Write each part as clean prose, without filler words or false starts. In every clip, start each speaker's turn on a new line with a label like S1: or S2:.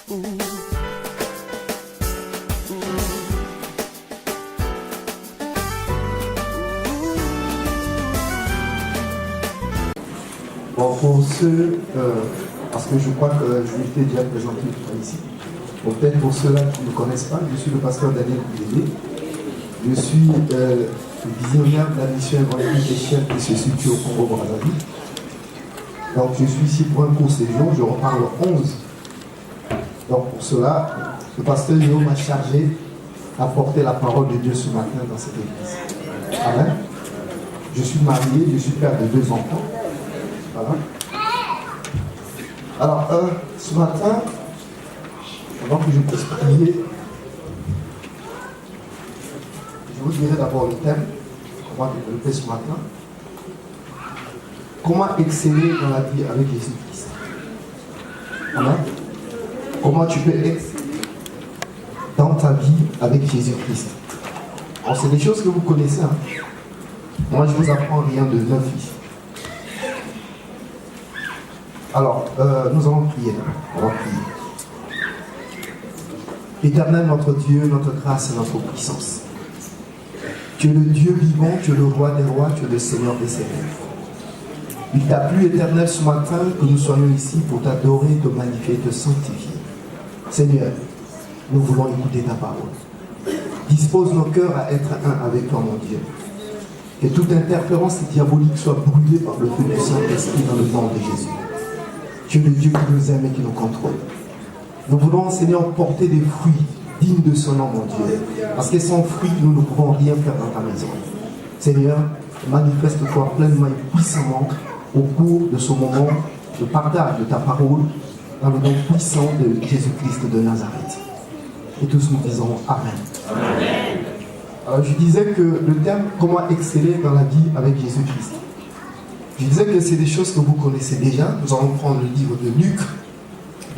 S1: Bon, pour ceux, parce que je crois que je m'étais déjà présenté ici, bon, peut-être pour ceux-là qui ne me connaissent pas, je suis le pasteur Daniel Koulélé. Je suis visionnaire de la mission évangélique des chefs qui se situe au Congo-Brazzaville. Donc je suis ici pour un court séjour, je repars le 11. Donc pour cela, le pasteur Léo m'a chargé d'apporter la parole de Dieu ce matin dans cette église. Amen. Je suis marié, je suis père de 2 enfants. Voilà. Alors, ce matin, avant que je puisse prier, je vous dirai d'abord le thème qu'on va développer ce matin. Comment exceller dans la vie avec Jésus-Christ. Amen. Comment tu peux exceller dans ta vie avec Jésus-Christ. Alors, c'est des choses que vous connaissez. Hein. Moi, je ne vous apprends rien de neuf ici. Alors, nous allons prier. On va prier. Éternel, notre Dieu, notre grâce et notre puissance. Tu es le Dieu vivant, tu es le roi des rois, tu es le Seigneur des seigneurs. Il t'a plu, Éternel, ce matin que nous soyons ici pour t'adorer, te magnifier, te sanctifier. Seigneur, nous voulons écouter ta parole. Dispose nos cœurs à être un avec toi, mon Dieu. Que toute interférence diabolique soit brûlée par le feu du Saint-Esprit dans le nom de Jésus. Tu es le Dieu qui nous aime et qui nous contrôle. Nous voulons, Seigneur, porter des fruits dignes de son nom, mon Dieu. Parce que sans fruits, nous ne pouvons rien faire dans ta maison. Seigneur, manifeste-toi pleinement et puissamment au cours de ce moment de partage de ta parole dans le nom puissant de Jésus-Christ de Nazareth. Et tous nous disons Amen. Amen. Alors je disais que le thème « Comment exceller dans la vie avec Jésus-Christ ». Je disais que c'est des choses que vous connaissez déjà. Nous allons prendre le livre de Luc,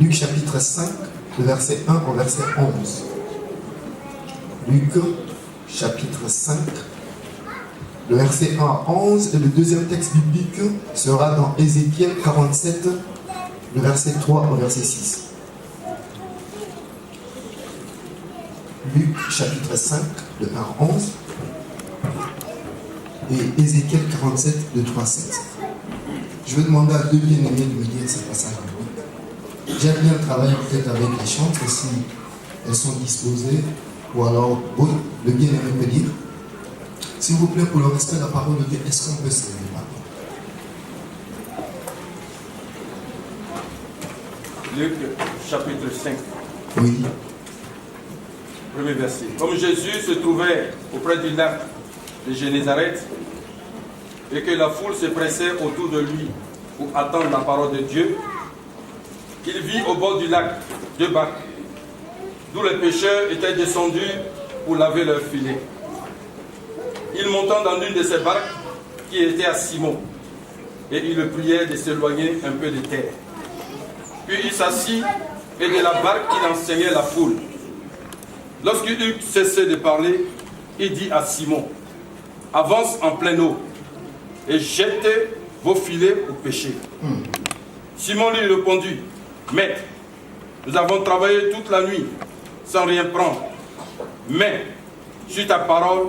S1: Luc chapitre 5, le verset 1 au verset 11. Luc chapitre 5, le verset 1 à 11, et le deuxième texte biblique sera dans Ézéchiel 47, le verset 3 au verset 6. Luc chapitre 5, de 1 à 11, et Ézéchiel 47, de 3 à 7. Je vais demander à 2 bien-aimés de me dire ces passages en moi. J'aime bien travailler peut-être avec les chantres si elles sont disposées, ou alors, oui, le bien-aimé peut dire. S'il vous plaît, pour le respect de la parole de Dieu, est-ce qu'on peut se lever maintenant?
S2: Luc chapitre 5.
S1: Oui.
S2: Premier verset. Comme Jésus se trouvait auprès du lac de Génézareth et que la foule se pressait autour de lui pour attendre la parole de Dieu, il vit au bord du lac 2 barques, d'où les pêcheurs étaient descendus pour laver leurs filets. Il monta dans l'une de ces barques qui était à Simon, et il le priait de s'éloigner un peu de terre. Puis il s'assit, et de la barque il enseignait la foule. Lorsqu'il eut cessé de parler, il dit à Simon, « Avance en pleine eau, et jetez vos filets pour pêcher. » Simon lui répondit, « Maître, nous avons travaillé toute la nuit sans rien prendre, mais sur ta parole,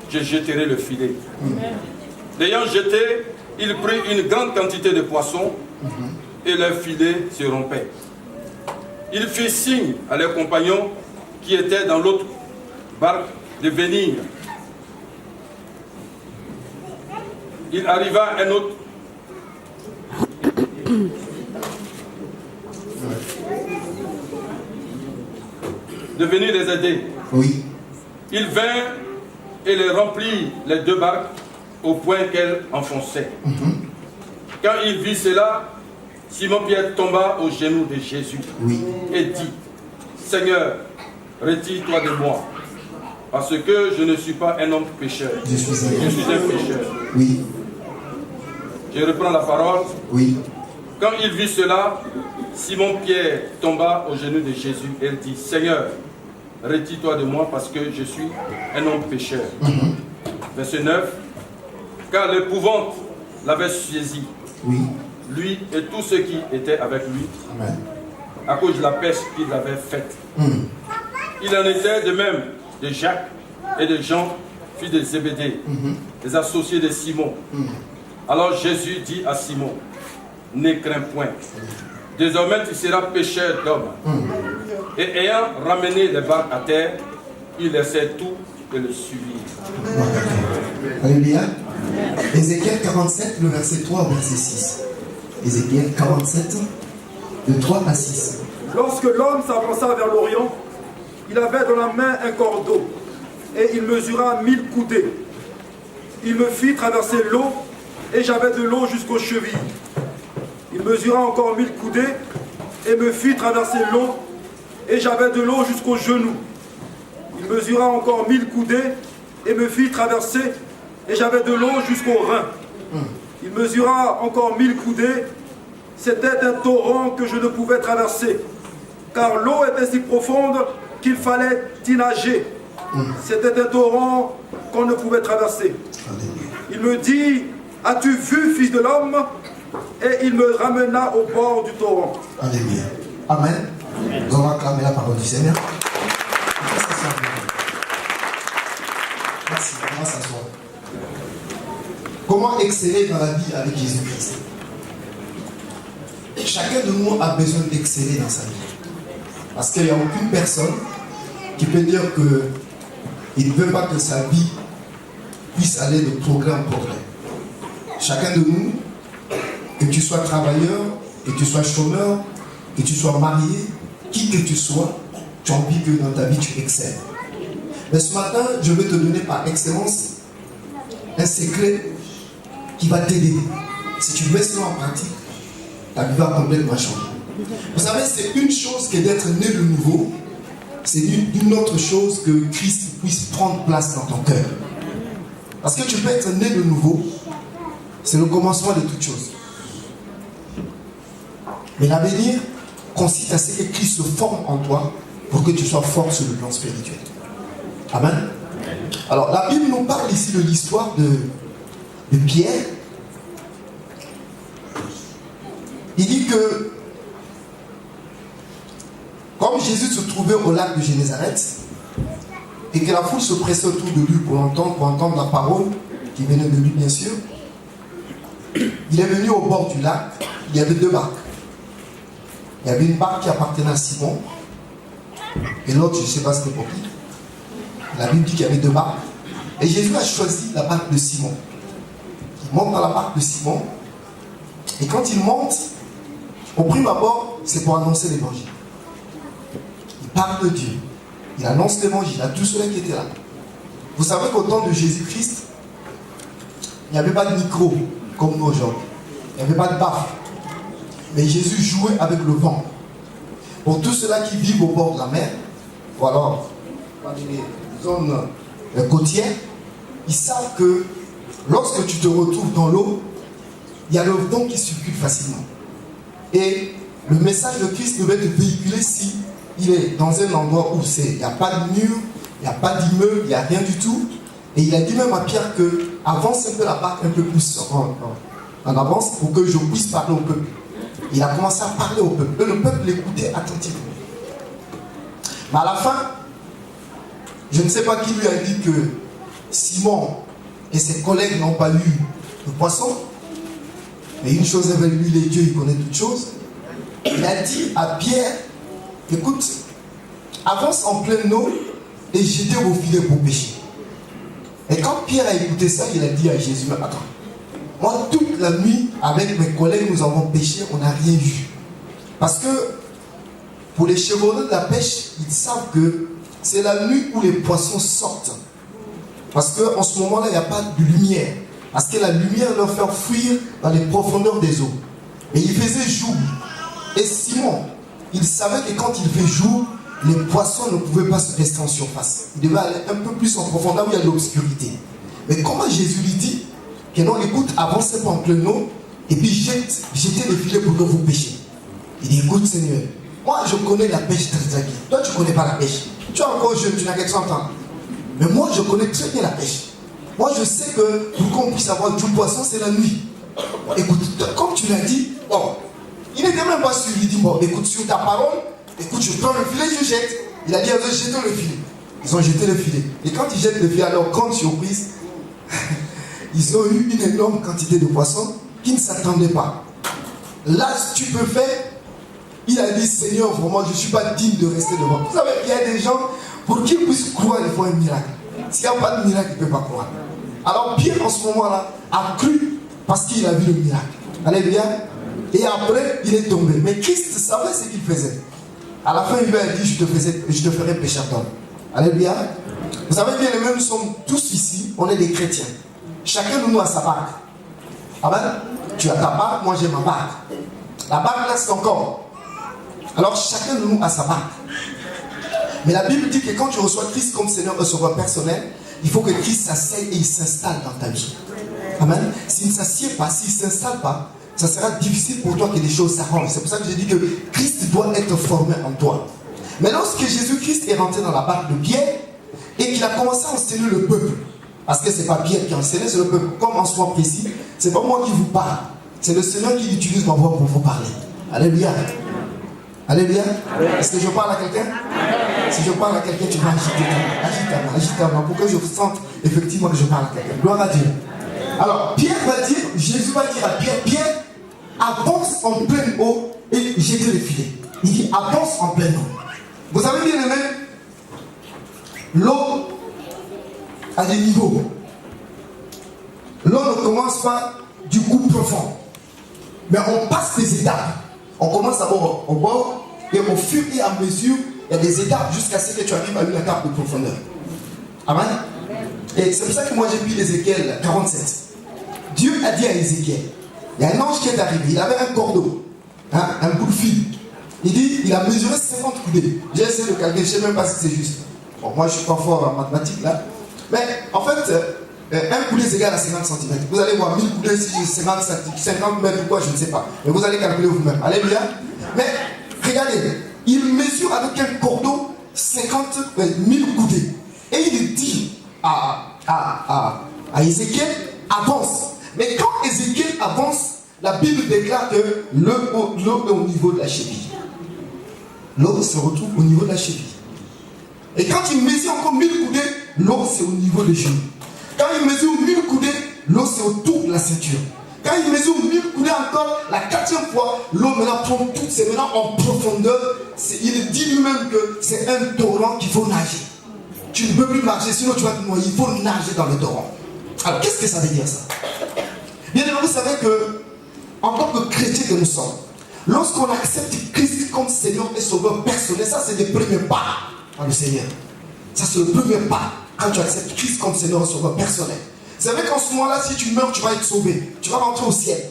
S2: je jetterai le filet. » L'ayant jeté, il prit une grande quantité de poissons, et leur filet se rompait. Il fit signe à leurs compagnons qui étaient dans l'autre barque de venir. Il arriva un autre de venir les aider.
S1: Oui.
S2: Il vint et les remplit les 2 barques au point qu'elles enfonçaient. Quand il vit cela, Simon-Pierre tomba aux genoux de Jésus et dit, « Seigneur, retire-toi de moi, parce que je ne suis pas un homme pécheur. Je suis un pécheur. »
S1: Oui.
S2: Je reprends la parole.
S1: Oui.
S2: Quand il vit cela, Simon-Pierre tomba aux genoux de Jésus et dit, « Seigneur, retire-toi de moi, parce que je suis un homme pécheur. » Verset 9. Car l'épouvante l'avait saisi,
S1: oui.
S2: lui et tous ceux qui étaient avec lui.
S1: Amen.
S2: à cause de la pêche qu'ils avaient faite. Il en était de même de Jacques et de Jean, fils de Zébédée, les associés de Simon. Alors Jésus dit à Simon, ne crains point. Désormais tu seras pêcheur d'hommes. Et ayant ramené les barques à terre, il laissait tout et le suivit.
S1: Alléluia. Ézéchiel 47, le verset 3 au verset 6. Ézéchiel 47, de 3 à 6.
S3: Lorsque l'homme s'avança vers l'Orient, il avait dans la main un cordeau, et il mesura 1000 coudées. Il me fit traverser l'eau, et j'avais de l'eau jusqu'aux chevilles. Il mesura encore 1000 coudées, et me fit traverser l'eau, et j'avais de l'eau jusqu'aux genoux. Il mesura encore 1000 coudées, et me fit traverser, et j'avais de l'eau jusqu'aux reins. Il mesura encore 1000 coudées, c'était un torrent que je ne pouvais traverser, car l'eau était si profonde qu'il fallait y nager. C'était un torrent qu'on ne pouvait traverser. Il me dit, as-tu vu, fils de l'homme? Et il me ramena au bord du torrent.
S1: Alléluia. Amen. Nous allons acclamer la parole du Seigneur. Merci. On va s'asseoir. Comment exceller dans la vie avec Jésus-Christ? Chacun de nous a besoin d'exceller dans sa vie. Parce qu'il n'y a aucune personne qui peut dire qu'il ne veut pas que sa vie puisse aller de progrès en progrès. Chacun de nous, que tu sois travailleur, que tu sois chômeur, que tu sois marié, qui que tu sois, tu as envie que dans ta vie tu excelles. Mais ce matin, je vais te donner par excellence un secret qui va t'aider. Si tu mets cela en pratique, ta vie va complètement changer. Vous savez, c'est une chose que d'être né de nouveau, c'est une autre chose que Christ puisse prendre place dans ton cœur. Parce que tu peux être né de nouveau, c'est le commencement de toute chose. Mais l'avenir consiste à ce que Christ se forme en toi pour que tu sois fort sur le plan spirituel. Amen. Alors, la Bible nous parle ici de l'histoire de Pierre. Il dit que comme Jésus se trouvait au lac de Génézareth et que la foule se pressait autour de lui pour entendre la parole qui venait de lui, bien sûr, il est venu au bord du lac. Il y avait deux barques. Il y avait une barque qui appartenait à Simon et l'autre, je ne sais pas c'était pour qui. La Bible dit qu'il y avait deux barques. Et Jésus a choisi la barque de Simon. Il monte dans la barque de Simon. Et quand il monte, au prime abord, c'est pour annoncer l'évangile. Il parle de Dieu. Il annonce l'évangile à tous ceux qui étaient là. Vous savez qu'au temps de Jésus-Christ, il n'y avait pas de micro comme nous aujourd'hui. Il n'y avait pas de baffle. Mais Jésus jouait avec le vent. Pour tous ceux-là qui vivent au bord de la mer, ou alors dans les zones côtières, ils savent que lorsque tu te retrouves dans l'eau, il y a le vent qui circule facilement. Et le message de Christ devait être véhiculé si il est dans un endroit où il n'y a pas de mur, il n'y a pas d'immeuble, il n'y a rien du tout. Et il a dit même à Pierre que avance un peu la barque un peu plus en avance pour que je puisse parler au peuple. Il a commencé à parler au peuple. Et le peuple l'écoutait attentivement. Mais à la fin, je ne sais pas qui lui a dit que Simon et ses collègues n'ont pas eu de poisson. Mais une chose avec lui, les dieux, il connaît toutes choses. Il a dit à Pierre, écoute, avance en pleine eau et jetez vos filets pour pêcher. Et quand Pierre a écouté ça, il a dit à Jésus, mais attends, moi toute la nuit, avec mes collègues, nous avons pêché, on n'a rien vu. Parce que pour les chevronneux de la pêche, ils savent que c'est la nuit où les poissons sortent. Parce qu'en ce moment-là, il n'y a pas de lumière. Parce que la lumière leur fait fuir dans les profondeurs des eaux. Et il faisait jour. Et Simon, il savait que quand il fait jour, les poissons ne pouvaient pas se rester en surface. Il devait aller un peu plus en profondeur où il y a de l'obscurité. Mais comment Jésus lui dit que non, écoute, avancez pas en pleine eau et puis jetez les filets pour que vous pêchiez. Il dit, écoute Seigneur, moi je connais la pêche très bien. Toi tu ne connais pas la pêche. Tu es encore jeune, tu n'as que 30 ans. Mais moi je connais très bien la pêche. Moi je sais que pour qu'on puisse avoir du poisson, c'est la nuit. Écoute, comme tu l'as dit, bon, Il n'était même pas sûr. Il dit, bon, écoute, sur ta parole, écoute, je prends le filet, je jette. Il a dit, jetez le filet. Ils ont jeté le filet. Et quand ils jettent le filet, alors, grande surprise, ils ont eu une énorme quantité de poissons qu'ils ne s'attendaient pas. Là, tu peux faire. Il a dit, Seigneur, vraiment, je ne suis pas digne de rester devant. Vous savez, il y a des gens, pour qu'ils puissent croire, il faut un miracle. S'il n'y a pas de miracle, il ne peut pas croire. Alors Pierre, en ce moment-là, a cru parce qu'il a vu le miracle. Alléluia. Et après, il est tombé. Mais Christ savait ce qu'il faisait. À la fin, il lui a dit, je te ferai pécheur d'homme. Alléluia. Vous savez bien, nous sommes tous ici, on est des chrétiens. Chacun de nous a sa barque. Amen. Tu as ta barque, moi j'ai ma barque. La barque là, c'est ton corps. Alors chacun de nous a sa barque. Mais la Bible dit que quand tu reçois Christ comme Seigneur et Sauveur personnel, il faut que Christ s'asseye et il s'installe dans ta vie. Amen. S'il ne s'assied pas, s'il ne s'installe pas, ça sera difficile pour toi que les choses s'arrangent. C'est pour ça que j'ai dit que Christ doit être formé en toi. Mais lorsque Jésus-Christ est rentré dans la barque de Pierre et qu'il a commencé à enseigner le peuple, parce que ce n'est pas Pierre qui enseigne, c'est le peuple, comme en soi précis, ce n'est pas moi qui vous parle, c'est le Seigneur qui utilise ma voix pour vous parler. Alléluia. Alléluia. Est-ce que je parle à quelqu'un? Si je parle à quelqu'un, tu vas agiter ta main pour que je sente effectivement que je parle à quelqu'un. Gloire à Dieu. Alors, Pierre va dire, Jésus va dire à Pierre, Pierre, avance en pleine eau et jette le filet. Il dit, avance en pleine eau. Vous savez bien aimé, l'eau a des niveaux. L'eau ne commence pas du coup profond. Mais on passe des étapes. On commence d'abord au bord et au fur et à mesure, il y a des étapes jusqu'à ce que tu arrives à une étape de profondeur. Amen. Et c'est pour ça que moi j'ai pris Ézéchiel 47. Dieu a dit à Ézéchiel, il y a un ange qui est arrivé, il avait un cordeau, un bout de fil. Il dit, il a mesuré 50 coudées. J'ai essayé de calculer, je ne sais même pas si c'est juste. Bon, moi je ne suis pas fort en mathématiques là. Mais en fait, un coudé c'est égal à 50 cm. Vous allez voir 1000 coudées, si j'ai 50 mètres ou quoi, je ne sais pas. Mais vous allez calculer vous-même. Alléluia. Mais regardez, il mesure avec un cordeau 50 000 coudées. Et il dit à Ézéchiel, avance. Mais quand Ézéchiel avance, la Bible déclare que l'eau est au niveau de la cheville. L'eau se retrouve au niveau de la cheville. Et quand il mesure encore 1000 coudées, l'eau c'est au niveau des genoux. Quand il mesure 1000 coudées, l'eau c'est autour de la ceinture. Quand il mesure 1000 coudées encore, la 4e fois, l'eau maintenant prend tout, c'est maintenant en profondeur. Il dit lui-même que c'est un torrent qu'il faut nager. Tu ne peux plus marcher, sinon tu vas te noyer. Il faut nager dans le torrent. Alors qu'est-ce que ça veut dire ça? Bien évidemment, vous savez que, en tant que chrétien que nous sommes, lorsqu'on accepte Christ comme Seigneur et Sauveur personnel, ça c'est le premier pas dans le Seigneur. Ça c'est le premier pas quand tu acceptes Christ comme Seigneur et Sauveur personnel. Vous savez qu'en ce moment-là, si tu meurs, tu vas être sauvé. Tu vas rentrer au ciel.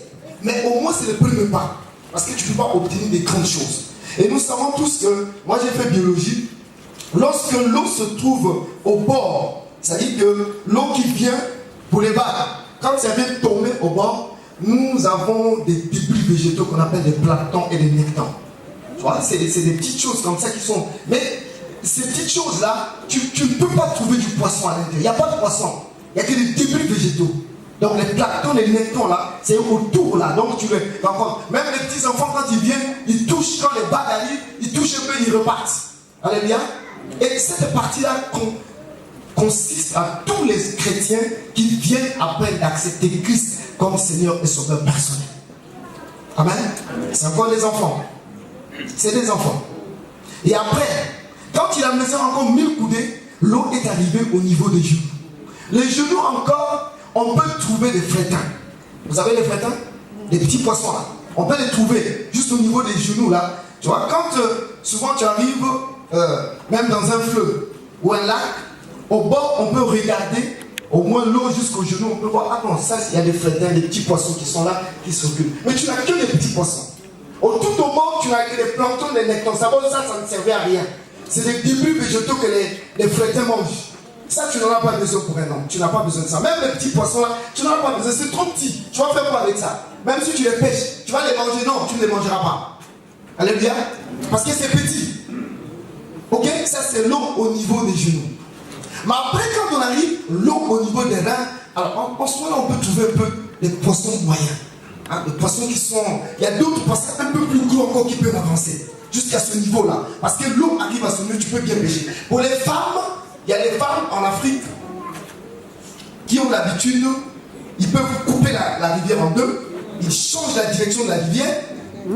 S1: Mais au moins c'est le premier pas. Parce que tu ne peux pas obtenir des grandes choses. Et nous savons tous que, moi j'ai fait biologie, lorsque l'eau se trouve au bord, c'est-à-dire que l'eau qui vient pour les vagues, quand ça vient tomber au bord, nous avons des débris végétaux qu'on appelle des planctons et des nectans. Tu vois, c'est des petites choses comme ça qui sont... Mais ces petites choses-là, tu ne peux pas trouver du poisson à l'intérieur. Il n'y a pas de poisson. Il n'y a que des débris végétaux. Donc les planctons et les nectans là, c'est autour là. Donc tu les... Même les petits enfants, quand ils viennent, ils touchent, quand les bagues arrivent, ils touchent un peu, ils repartent. Alléluia. Et cette partie-là consiste à tous les chrétiens qui viennent après d'accepter Christ comme Seigneur et Sauveur personnel. Amen. C'est encore des enfants. C'est des enfants. Et après, quand il a mesuré encore 1000 coudées, l'eau est arrivée au niveau des genoux. Les genoux encore, on peut trouver des frétins. Vous savez les frétins? Les petits poissons là. On peut les trouver juste au niveau des genoux là. Tu vois, quand souvent tu arrives même dans un fleuve ou un lac, au bord on peut regarder au moins l'eau jusqu'aux genoux. On peut voir, ah non, ça il y a des frétins, des petits poissons qui sont là, qui s'occupent. Mais tu n'as que des petits poissons. Tout au bord, tu n'as que des planctons, des nectons. Ça ne servait à rien. C'est des débris végétaux que les frétins mangent. Ça, tu n'en as pas besoin pour un homme. Tu n'as pas besoin de ça. Même les petits poissons là, tu n'en as pas besoin. C'est trop petit. Tu vas faire quoi avec ça? Même si tu les pêches, tu vas les manger. Non, tu ne les mangeras pas. Alléluia. Parce que c'est petit. Ok? Ça, c'est l'eau au niveau des genoux. Mais après, quand on arrive, l'eau au niveau des reins, alors en ce moment-là, on peut trouver un peu des poissons moyens. Hein, de poissons qui sont... Il y a d'autres poissons un peu plus gros encore qui peuvent avancer. Jusqu'à ce niveau-là. Parce que l'eau arrive à ce niveau, tu peux bien pêcher. Pour les femmes, il y a les femmes en Afrique qui ont l'habitude, ils peuvent couper la rivière en deux, ils changent la direction de la rivière,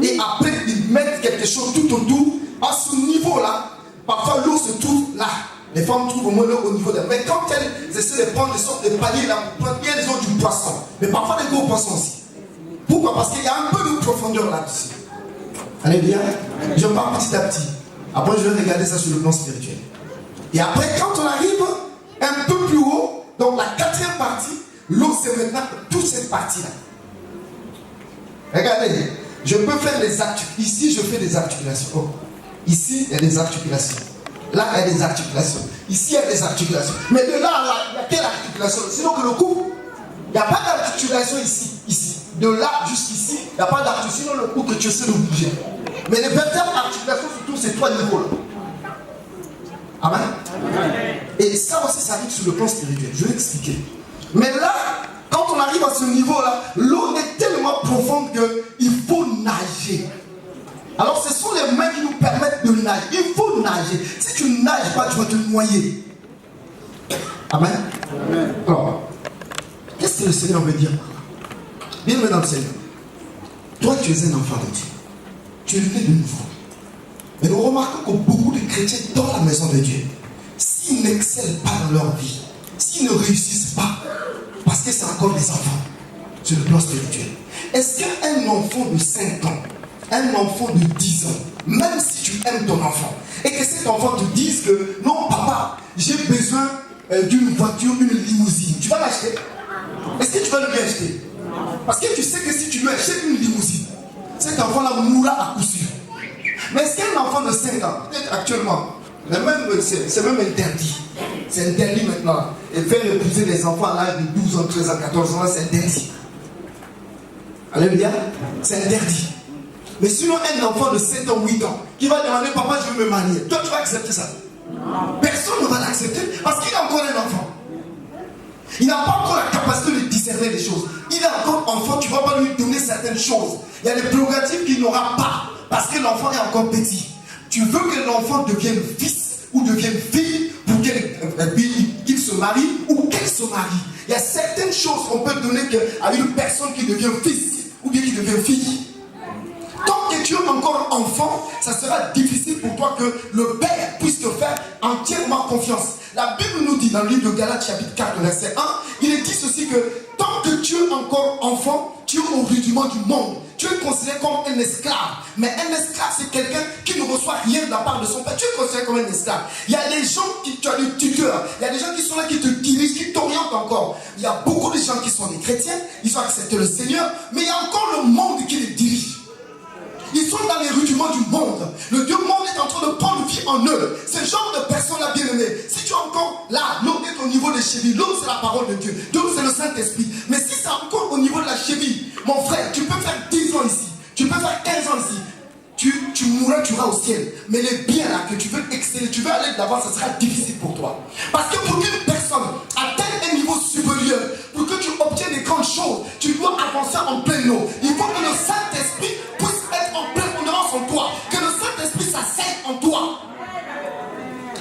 S1: et après ils mettent quelque chose tout autour. À ce niveau-là, parfois l'eau se trouve là. Les femmes trouvent au moins l'eau au niveau d'elle. Mais quand elles essaient de prendre des sortes de paliers là, elles ont du poisson. Mais parfois des gros poissons aussi. Pourquoi? Parce qu'il y a un peu de profondeur là-dessus. Allez bien, je pars petit à petit. Après, je vais regarder ça sur le plan spirituel. Et après, quand on arrive un peu plus haut, donc la quatrième partie, l'eau, c'est maintenant toute cette partie-là. Regardez, je peux faire des articulations. Ici, je fais des articulations. Oh. Ici, il y a des articulations. Là, il y a des articulations. Ici, il y a des articulations. Mais de là à là, il y a quelle articulation? Sinon que le cou, il n'y a pas d'articulation ici. De là jusqu'ici, il n'y a pas d'articulation. Sinon, le cou que tu essaies de bouger. Mais les vertèbres articulations, surtout ces trois niveaux-là. Amen. Et ça aussi, ça arrive sur le plan spirituel. Je vais expliquer. Mais là, quand on arrive à ce niveau-là, l'eau est tellement profonde qu'il faut nager. Alors, ce sont les mains qui nous permettent de nager. Il faut nager. Si tu ne nages pas, tu vas te noyer. Amen. Amen. Alors, qu'est-ce que le Seigneur veut dire? Bien-aimé dans le Seigneur. Toi, tu es un enfant de Dieu. Tu es né de nouveau. Mais nous remarquons que beaucoup de chrétiens dans la maison de Dieu, s'ils n'excellent pas dans leur vie, s'ils ne réussissent pas, parce que c'est encore des enfants, sur le plan spirituel. Est-ce qu'un enfant de 5 ans, un enfant de 10 ans, même si tu aimes ton enfant, et que cet enfant te dise que non, papa, j'ai besoin d'une voiture, une limousine, tu vas l'acheter? Est-ce que tu vas lui acheter? Parce que tu sais que si tu lui achètes une limousine, cet enfant-là mourra à coup sûr. Mais est-ce qu'un enfant de 5 ans, peut-être actuellement, c'est même interdit. C'est interdit maintenant. Et faire épouser les enfants à l'âge de 12 ans, 13 ans, 14 ans, c'est interdit. Alléluia. C'est interdit. Mais sinon, un enfant de 7 ans, 8 ans, qui va demander, papa, je veux me marier, toi, tu vas accepter ça? Personne ne va l'accepter parce qu'il est encore un enfant. Il n'a pas encore la capacité de discerner les choses. Il est encore enfant, tu ne vas pas lui donner certaines choses. Il y a des prérogatives qu'il n'aura pas parce que l'enfant est encore petit. Tu veux que l'enfant devienne fils ou devienne fille pour qu'il se marie ou qu'elle se marie. Il y a certaines choses qu'on peut donner à une personne qui devient fils ou bien qui devient fille. Tant que tu es encore enfant, ça sera difficile pour toi que le Père puisse te faire entièrement confiance. La Bible nous dit dans le livre de Galates chapitre 4 verset 1, il est dit ceci que tant que tu es encore enfant, tu es au rudiment du monde. Tu es considéré comme un esclave. Mais un esclave, c'est quelqu'un qui ne reçoit rien de la part de son père. Tu es considéré comme un esclave. Il y a des gens tu as des tuteurs. Il y a des gens qui sont là, qui te dirigent, qui t'orientent encore. Il y a beaucoup de gens qui sont des chrétiens. Ils ont accepté le Seigneur. Mais il y a encore le monde qui les dirige. Ils sont dans les rudiments du monde. Le Dieu monde est en train de prendre vie en eux. Ce genre de personnes-là, bien-aimées, si tu es encore là, l'homme est au niveau des chevilles. L'homme, c'est la parole de Dieu. L'homme, c'est le Saint-Esprit. Mais si c'est encore au niveau de la cheville, mon frère, tu peux faire 10 ans ici. Tu peux faire 15 ans ici. Tu mourras, tu iras au ciel. Mais les biens là que tu veux exceller, tu veux aller de l'avant, ça sera difficile pour toi. Parce que pour qu'une personne atteigne un niveau supérieur, pour que tu obtiennes des grandes choses, tu dois avancer en pleine eau. Il faut que le Saint-Esprit puisse être en pleine endurance en toi. Que le Saint-Esprit s'asseye en toi.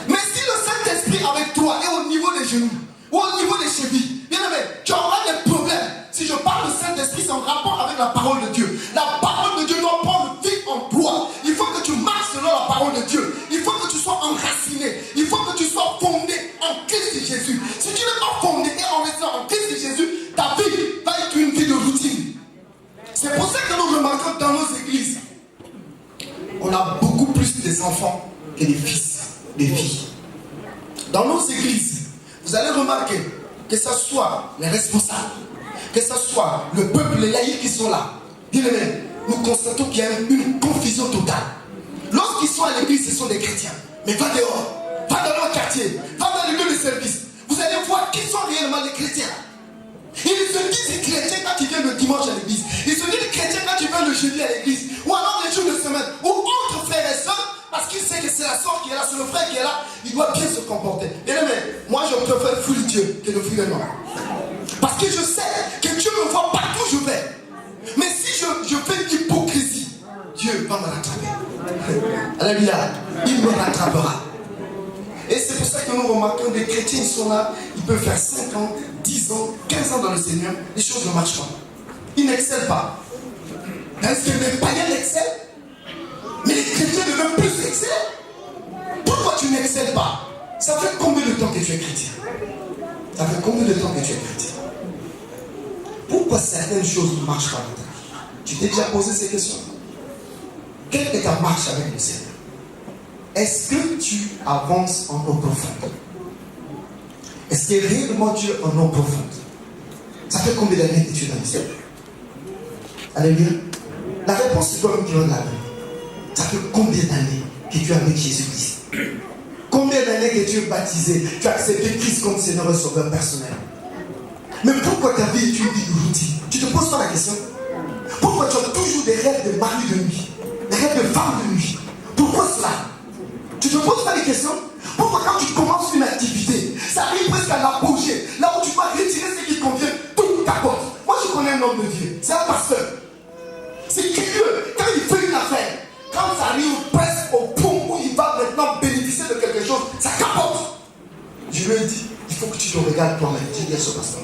S1: Mais si le Saint-Esprit avec toi est au niveau des genoux, ou au niveau des chevilles, bien aimé, tu auras des problèmes. Si je parle de Saint-Esprit, c'est en rapport avec la parole de Dieu. La parole de Dieu doit prendre vie en toi. Il faut que tu marches selon la parole de Dieu. Il faut que tu sois enraciné. Il faut que tu sois fondé en Christ Jésus. Si tu n'es pas fondé et enraciné en Christ Jésus, ta vie va être une vie de routine. C'est pour ça que nous remarquons dans nos églises, on a beaucoup plus des enfants que des fils, des filles. Dans nos églises, vous allez remarquer que ce soit les responsables, que ce soit le peuple, les laïcs qui sont là, nous constatons qu'il y a une confusion totale. Lorsqu'ils sont à l'église, ce sont des chrétiens. Mais va dehors, va dans leur quartier, va dans les lieux de service. Vous allez voir qui sont réellement les chrétiens. Ils se disent chrétiens quand ils viennent le dimanche à l'église. Ils se disent chrétiens quand ils viennent le jeudi à l'église. Ou alors les jours de semaine. Ou entre frères et sœurs. Parce qu'il sait que c'est la soeur qui est là, c'est le frère qui est là. Il doit bien se comporter. Et mais moi je préfère fuir Dieu que le fuir les noirs. Parce que je sais que Dieu me voit partout où je vais. Mais si Alléluia. Il me rattrapera. Et c'est pour ça que nous remarquons des chrétiens, ils sont là, ils peuvent faire 5 ans, 10 ans, 15 ans dans le Seigneur, les choses ne marchent pas. Ils n'excellent pas. Est-ce que les païens excellent? Mais les chrétiens ne veulent plus exceller. Pourquoi tu n'excelles pas? Ça fait combien de temps que tu es chrétien? Ça fait combien de temps que tu es chrétien? Pourquoi certaines choses ne marchent pas dans ta vie? Tu t'es déjà posé ces questions? Quelle est ta marche avec le Seigneur? Est-ce que tu avances en eau profonde? Est-ce que réellement Dieu en eau profonde? Ça fait combien d'années que tu es dans le Seigneur? Alléluia. La réponse c'est toi-même qui vas la donner. Ça fait combien d'années que tu es avec Jésus-Christ? Combien d'années que tu es baptisé? Tu as accepté Christ comme Seigneur et Sauveur personnel. Mais pourquoi ta vie est une vie de routine? Tu te poses pas la question? Pourquoi tu as toujours des rêves de mari de nuit, des rêves de femme de nuit? Pourquoi cela? Tu te poses pas les questions? Pourquoi quand tu commences une activité, ça arrive presque à l'apogée, là où tu dois retirer ce qui convient, tout capote? Moi je connais un homme de Dieu, c'est un pasteur. C'est curieux, quand il fait une affaire, quand ça arrive presque au point où il va maintenant bénéficier de quelque chose, ça capote. Je lui ai dit, il faut que tu te regardes toi-même. J'ai dit à ce pasteur.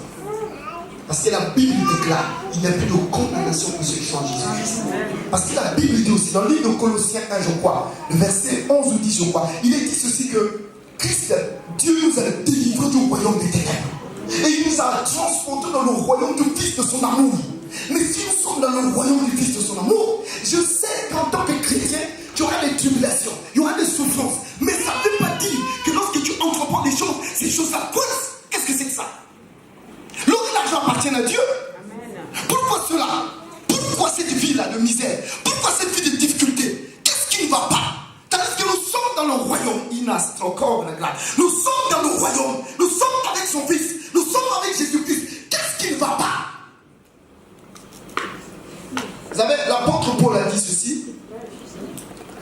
S1: Parce que la Bible déclare, il n'y a plus de condamnation pour ceux qui sont en Jésus-Christ. Parce que la Bible dit aussi, dans le livre de Colossiens 1, je crois, le verset 11 ou 10, je crois, il est dit ceci que Christ, Dieu nous a délivrés du royaume des ténèbres. Et il nous a transportés dans le royaume du Fils de son amour. Mais si nous sommes dans le royaume du Fils de son amour, je sais qu'en tant que chrétien, tu auras des tribulations, il y aura des souffrances. Mais ça ne veut pas dire que lorsque tu entreprends des choses, ces choses-là poussent. Qu'est-ce que c'est que ça? Lorsque l'argent appartient à Dieu, pourquoi cela? Pourquoi cette vie-là de misère? Pourquoi cette vie de difficulté? Qu'est-ce qui ne va pas? Tandis que nous sommes dans le royaume, nous sommes dans le royaume, nous sommes avec son Fils, nous sommes avec Jésus-Christ. Qu'est-ce qui ne va pas? Vous savez, l'apôtre Paul a dit ceci.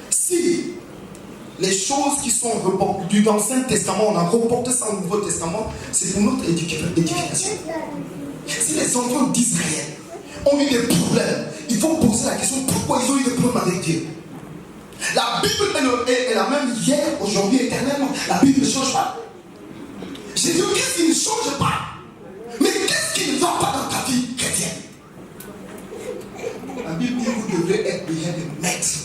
S1: Si les choses qui sont reportées dans l'Ancien Testament, on a reporté ça au Nouveau Testament, c'est pour notre édification. Si les enfants d'Israël ont eu des problèmes, il faut poser la question pourquoi ils ont eu des problèmes avec Dieu. La Bible est la même hier, aujourd'hui, éternellement. La Bible ne change pas. Jésus-Christ, il ne change pas. Mais qu'est-ce qui ne va pas dans ta vie chrétienne? La Bible dit que vous devrez être déjà des maîtres.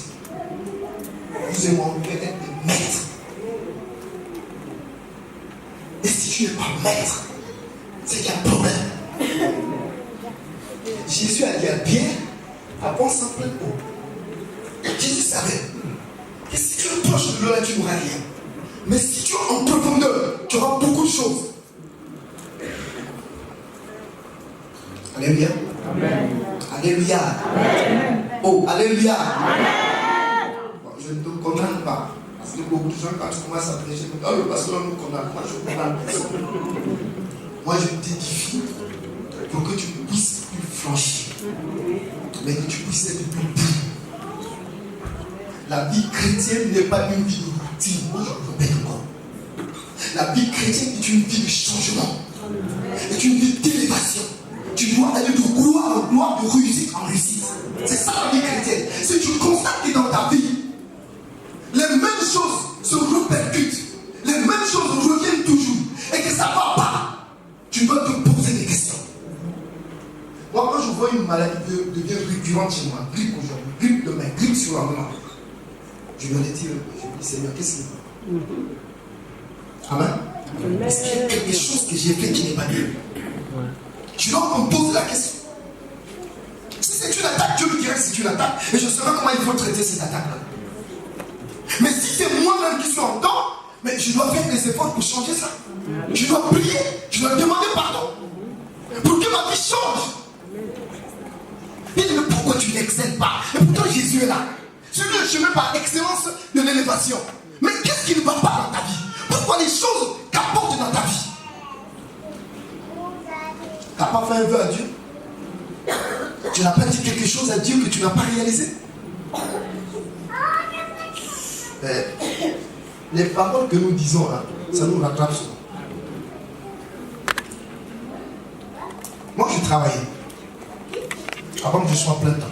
S1: Vous et moi, vous devez être des maîtres. Et si tu n'es pas maître, c'est qu'il y a un problème. Jésus a dit à Pierre, avance en plein eau. Jésus savait que si tu es proche de l'eau, tu n'auras rien. Mais si tu es en profondeur, tu auras beaucoup de choses. Alléluia. Amen. Alléluia. Amen. Oh, alléluia. Amen. Bon, je ne te condamne pas. Parce que beaucoup de gens, quand tu commences à prêcher, oh, le pasteur nous condamne. Moi, je condamne personne. Moi, je t'édifie pour que tu ne puisses plus franchir. Mais que tu puisses être plus pur. La vie chrétienne n'est pas une vie de routine. Moi, je répète encore. La vie chrétienne est une vie de changement. Est une vie d'élévation. Tu dois aller de gloire en gloire, de réussite en réussite. C'est ça la vie chrétienne. Si tu constates que dans ta vie, les mêmes choses se répercutent, les mêmes choses reviennent toujours, et que ça ne va pas, tu dois te poser des questions. Moi, quand je vois une maladie devient récurrente chez moi, grippe aujourd'hui, grippe demain, grippe sur la main, je me retire, je dis Seigneur, qu'est-ce qu'il y a? Amen. Est-ce qu'il y a quelque chose que j'ai fait qui n'est pas bien? Tu dois me poser la question. Si c'est une attaque, Dieu me dirait que c'est une attaque, et je saurai comment il faut traiter cette attaque-là. Mais si c'est moi-même qui suis en temps, mais je dois faire des efforts pour changer ça. Je dois prier, je dois demander pardon pour que ma vie change. Il dit, mais pourquoi tu n'excelles pas? Et pourtant Jésus est là. Sur le chemin par excellence de l'élévation. Mais qu'est-ce qui ne va pas dans ta vie? Pourquoi les choses capotent dans ta vie? Tu n'as pas fait un vœu à Dieu? Tu n'as pas dit quelque chose à Dieu que tu n'as pas réalisé? Les paroles que nous disons là, ça nous rattrape souvent. Moi je travaillais avant que je sois plein temps.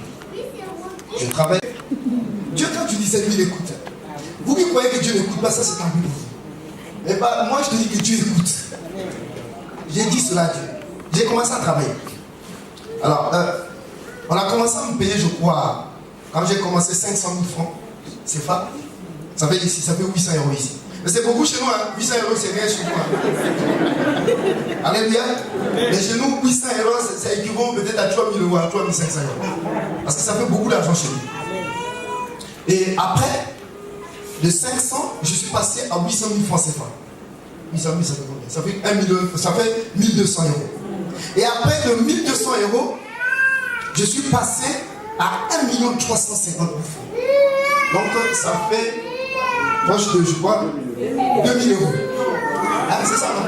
S1: Je travaillais. Dieu, quand tu dis cette vie, il écoute. Vous qui croyez que Dieu n'écoute pas, ça c'est tant pis pour vous. Mais bah, moi je te dis que Dieu écoute. J'ai dit cela à Dieu. J'ai commencé à travailler. Alors, on a commencé à me payer, je crois, quand j'ai commencé 500 000 francs. C'est pas. Ça fait ici, ça fait 800 € ici. Mais c'est beaucoup chez nous, hein. 800 € c'est rien chez nous. Hein. Alléluia. Mais chez nous, 800 €, ça équivaut peut-être à 3 000 € à 3 500 €. Parce que ça fait beaucoup d'argent chez nous. Et après, de 500, je suis passé à 800 000 francs CFA. 800 000, ça fait combien? Ça fait 1 million, ça fait 1200 €. Et après de 1200 €, je suis passé à 1 350 000 francs. Donc ça fait, proche de, je crois, 2 000 €. Ah, c'est ça, non?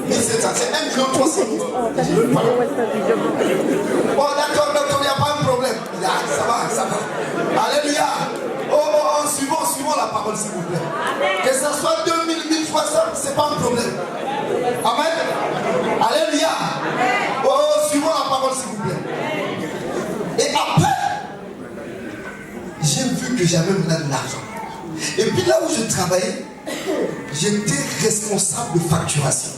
S1: 1700, c'est 1 300 000. Bon, d'accord, il n'y a pas de problème. Ça va, ça va. Alléluia. Suivons la parole, s'il vous plaît. Que ce soit 2000, 1300, ce n'est pas un problème. Amen. Alléluia. Suivons la parole, s'il vous plaît. Et après, j'ai vu que j'avais maintenant de l'argent. Et puis là où je travaillais, j'étais responsable de facturation.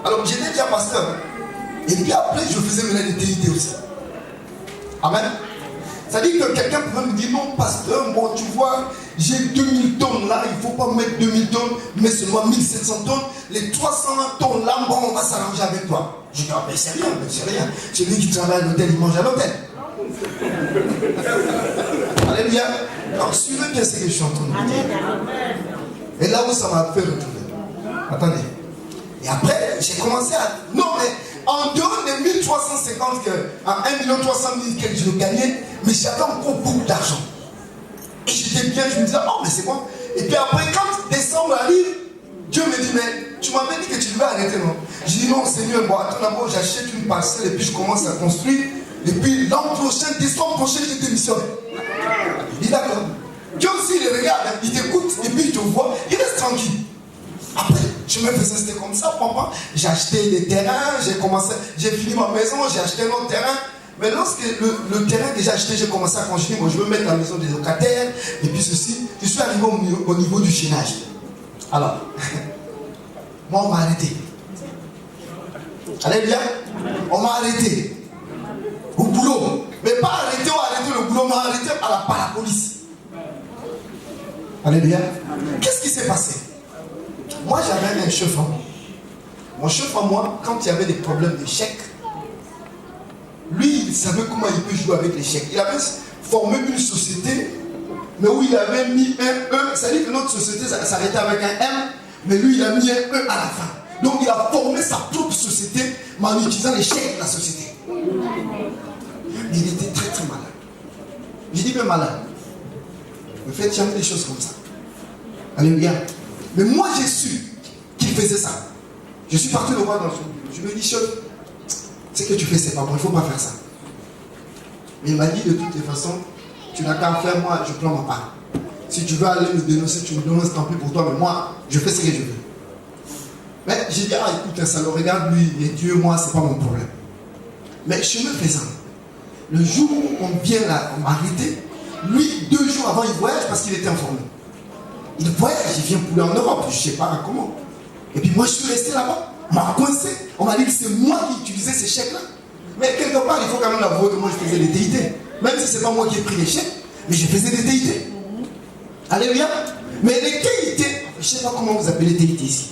S1: Alors j'étais déjà pasteur. Et puis après, je faisais maintenant des TIT aussi. Amen. C'est-à-dire que quelqu'un pouvait me dire, non, pasteur, bon, tu vois, j'ai 2000 tonnes là, il ne faut pas mettre 2000 tonnes, mais seulement 1700 tonnes. Les 300 tonnes là, bon, on va s'arranger avec toi. Je dis, ah, mais c'est rien, Celui qui travaille à l'hôtel, il mange à l'hôtel. Alléluia. Alors, suivez bien ce que je suis en train de dire. Et là où ça m'a fait retourner. Attendez. Et après, j'ai commencé à... Non, mais en dehors des 1350, à 1 300 000 que je gagnais, mais j'avais encore beaucoup d'argent. Et j'étais bien, je me disais, oh, mais c'est bon. Et puis après, quand décembre arrive, Dieu me dit, mais tu m'avais dit que tu devais arrêter, non? Je dis, non, Seigneur, bon, attends d'abord, j'achète une parcelle et puis je commence à construire. Et puis l'an prochain, décembre prochain, je démissionne. Il dit, d'accord. Dieu aussi, il regarde, il t'écoute et puis il te voit, il reste tranquille. Après, je me faisais, c'était comme ça, papa. J'ai acheté des terrains, j'ai fini ma maison, j'ai acheté un autre terrain. Mais lorsque le terrain que j'ai acheté, j'ai commencé à construire, bon, je veux mettre la maison des locataires, et puis ceci, je suis arrivé au niveau du chaînage. Alors, moi, on m'a arrêté. Allez bien? On m'a arrêté. Au boulot. Mais pas arrêté ou arrêté le boulot, on m'a arrêté par la police. Allez bien? Qu'est-ce qui s'est passé? Moi, j'avais un chef à moi. Mon chef à moi, quand il y avait des problèmes de chèques, lui, il savait comment il peut jouer avec les chèques. Il avait formé une société, mais où il avait mis un E. C'est-à-dire que notre société s'arrêtait avec un M, mais lui, il a mis un E à la fin. Donc, il a formé sa propre société, mais en utilisant les chèques de la société. Mais il était très, très malade. J'ai dit, mais malade. Ne faites jamais des choses comme ça. Alléluia. Mais moi, j'ai su qu'il faisait ça. Je suis parti le voir dans son bureau. Je lui ai dit, chef, ce que tu fais, c'est pas bon, il ne faut pas faire ça. Mais il m'a dit, de toutes les façons, tu n'as qu'à faire, moi, je prends ma part. Si tu veux aller me dénoncer, tu me dénonces, tant pis pour toi, mais moi, je fais ce que je veux. Mais j'ai dit, ah, écoute, ça le regarde, lui, et Dieu, moi, c'est pas mon problème. Mais chemin faisant, le jour où on vient là, on m'a arrêté, lui, 2 jours avant, il voyage parce qu'il était informé. Il voyage, il vient pouler en Europe, je ne sais pas comment. Et puis moi, je suis resté là-bas. On m'a coincé. On m'a dit que c'est moi qui utilisais ces chèques-là. Mais quelque part, il faut quand même l'avouer que moi, je faisais des TIT. Même si ce n'est pas moi qui ai pris les chèques, mais je faisais des TIT. Alléluia. Mais les TIT, je ne sais pas comment vous appelez les TIT ici.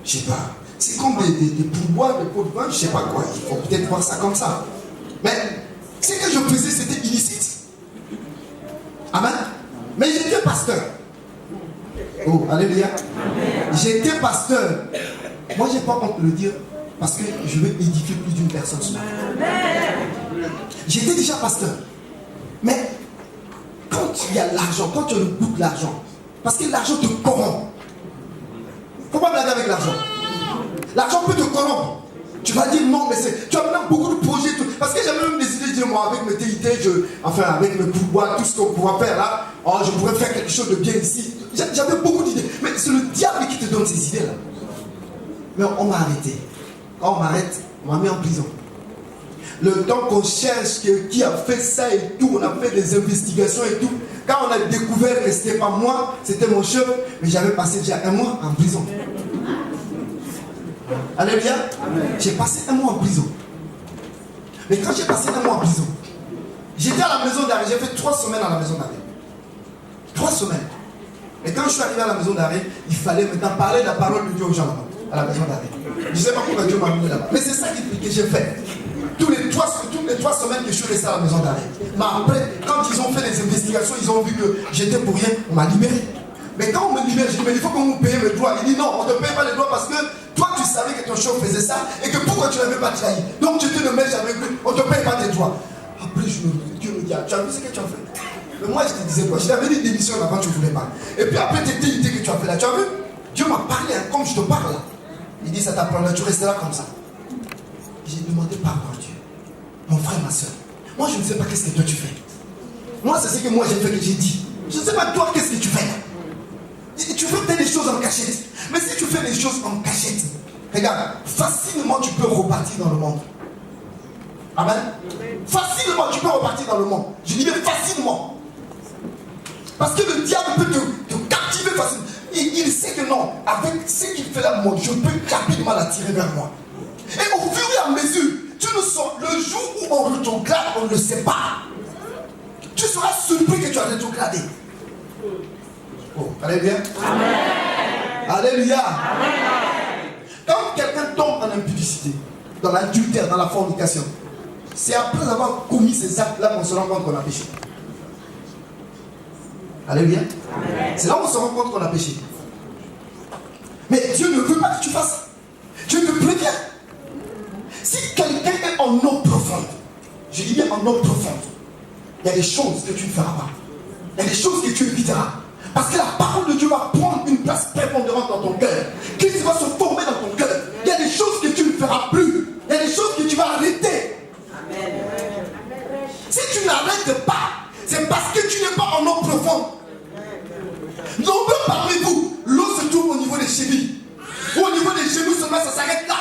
S1: Je ne sais pas. C'est comme des pourboires, des pots de vin, je ne sais pas quoi. Il faut peut-être voir ça comme ça. Mais ce que je faisais, c'était illicite. Amen. Mais j'étais pasteur. Oh, alléluia. J'étais pasteur. Moi, je n'ai pas honte de le dire parce que je veux édifier plus d'une personne ce matin. J'étais déjà pasteur. Mais quand il y a l'argent, quand tu as le goût de l'argent, parce que l'argent te corrompt. Il ne faut pas blaguer avec l'argent. L'argent peut te corrompre. Tu vas dire non, mais tu as maintenant beaucoup de projets. Parce que j'avais même décidé de dire, moi, avec mes TIT, avec mes pouvoirs, tout ce qu'on pourrait faire là, oh, je pourrais faire quelque chose de bien ici. J'avais beaucoup d'idées. Mais c'est le diable qui te donne ces idées là. Mais on m'a arrêté. Quand on m'arrête, on m'a mis en prison. Le temps qu'on cherche qui a fait ça et tout, on a fait des investigations et tout. Quand on a découvert que ce n'était pas moi, c'était mon chef, mais j'avais passé déjà 1 mois en prison. Alléluia. J'ai passé 1 mois en prison. Mais quand j'ai passé 1 mois en prison, j'étais à la maison d'arrêt, j'ai fait 3 semaines à la maison d'arrêt. 3 semaines. Et quand je suis arrivé à la maison d'arrêt, il fallait maintenant parler de la parole de Dieu aux gens là-bas, à la maison d'arrêt. Je ne sais pas pourquoi Dieu m'a amené là-bas. Mais c'est ça que j'ai fait. Toutes les 3 semaines que je suis resté à la maison d'arrêt. Mais après, quand ils ont fait des investigations, ils ont vu que j'étais pour rien, on m'a libéré. Mais quand on me libère, je dis, mais il faut qu'on vous paye mes droits. Il dit, non, on ne te paye pas les droits parce que toi, tu savais que ton chef faisait ça et que pourquoi tu ne l'avais pas trahi. Donc tu te le mets avec lui, on ne te paye pas tes droits. Après, Dieu me dit, tu as vu ce que tu as fait? Mais moi, je te disais quoi? Je t'avais dit démission avant, tu ne voulais pas. Et puis après, tes idées que tu as fait là, tu as vu? Dieu m'a parlé hein, comme je te parle là. Il dit, ça t'apprendra, tu resteras comme ça. J'ai demandé pardon à Dieu. Mon frère, ma soeur, moi je ne sais pas qu'est-ce que toi tu fais. Moi c'est ce que moi j'ai fait, que j'ai dit. Je ne sais pas toi qu'est-ce que tu fais. Tu fais des choses en cachette. Mais si tu fais des choses en cachette, regarde, facilement tu peux repartir dans le monde. Amen. Facilement tu peux repartir dans le monde. Je dis bien facilement. Parce que le diable peut te captiver facilement. Il sait que non, avec ce qu'il fait là, moi, je peux rapidement l'attirer vers moi. Et au fur et à mesure, tu ne sors, le jour où on rétrograde, on ne le sait pas. Tu seras surpris que tu as rétrogradé. Oh, alléluia. Amen. Alléluia. Amen. Quand quelqu'un tombe en impudicité, dans l'adultère, dans la fornication, c'est après avoir commis ces actes-là qu'on se rend compte qu'on a péché. Alléluia. C'est là où on se rend compte qu'on a péché. Mais Dieu ne veut pas que tu fasses ça. Dieu te prévient. Si quelqu'un est en eau profonde, je dis bien en eau profonde, il y a des choses que tu ne feras pas. Il y a des choses que tu éviteras. Parce que la parole de Dieu va prendre une place prépondérante dans ton cœur. Christ va se former dans ton cœur. Il y a des choses que tu ne feras plus. Il y a des choses que tu vas arrêter. Amen. Si tu n'arrêtes pas, c'est parce que tu n'es pas en eau profonde. Nombreux parmi vous, l'eau se trouve au niveau des chevilles. Ou au niveau des genoux seulement, ça s'arrête là.